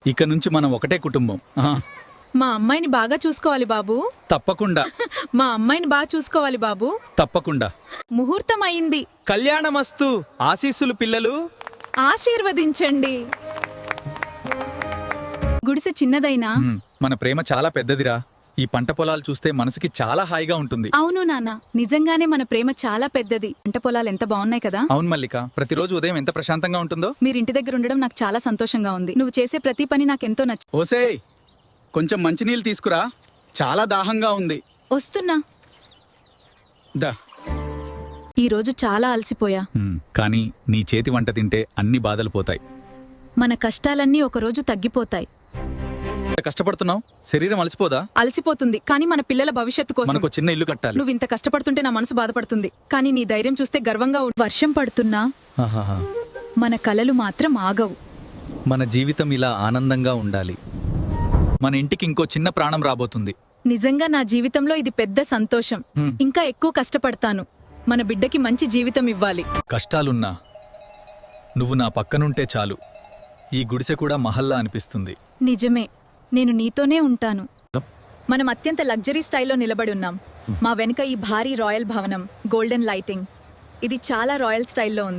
ఇక నుంచి మనం ఒకటే కుటుంబం. మా అమ్మాయిని బాగా చూసుకోవాలి బాబు. తప్పకుండా. మా అమ్మాయిని బాగా చూసుకోవాలి బాబు. తప్పకుండా. ముహూర్తం అయింది. కళ్యాణమస్తు. ఆశీస్సులు పిల్లలు. ఆశీర్వదించండి. గుడిసె చిన్నదైనా మన ప్రేమ చాలా పెద్దదిరా. ఈ పంట పొలాలు చూస్తే మనసుకి చాలా హాయిగా ఉంటుంది. అవును నాన్న, నిజంగానే మన ప్రేమ చాలా పెద్దది. పంట పొలాలు ఎంత బాగున్నాయి కదా. అవును మల్లిక, ప్రతిరోజు ఉదయం ఎంత ప్రశాంతంగా ఉంటుందో. మీరింటి దగ్గర ఉండడం నాకు చాలా సంతోషంగా ఉంది. నువ్వు చేసే ప్రతి పని నాకెంతో నచ్చింది. ఓసేయ్, కొంచెం మంచినీళ్ళు తీసుకురా, చాలా దాహంగా ఉంది. వస్తున్నా. దా. ఈరోజు చాలా అలసిపోయా. కానీ నీ చేతి వంట తింటే అన్ని బాధలు పోతాయి. మన కష్టాలన్నీ ఒకరోజు తగ్గిపోతాయి. కష్టపడుతున్నావు, శరీరం అలసిపోదా? అలసిపోతుంది, కానీ మన పిల్లల భవిష్యత్తు కోసం మనకు చిన్న ఇల్లు కట్టాలి. నువ్వు ఇంత కష్టపడుతుంటే నా మనసు బాధపడుతుంది, కానీ నీ ధైర్యం చూస్తే గర్వంగా వర్షం పడుతున్నా మన కలలు మాత్రం ఆగవు. మన జీవితం ఇలా ఆనందంగా ఉండాలి. మన ఇంటికి ఇంకో చిన్న ప్రాణం రాబోతుంది. నిజంగా నా జీవితంలో ఇది పెద్ద సంతోషం. ఇంకా ఎక్కువ కష్టపడతాను. మన బిడ్డకి మంచి జీవితం ఇవ్వాలి. కష్టాలున్నా నువ్వు నా పక్కనుంటే చాలు. ఈ గుడిసె కూడా మహల్లా అనిపిస్తుంది. నిజమే, నేను నీతోనే ఉంటాను. మనం అత్యంత లగ్జరీ స్టైల్లో నిలబడి ఉన్నాం. మా వెనుక ఈ భారీ రాయల్ భవనం, గోల్డెన్ లైటింగ్, ఇది చాలా రాయల్ స్టైల్లో ఉంది.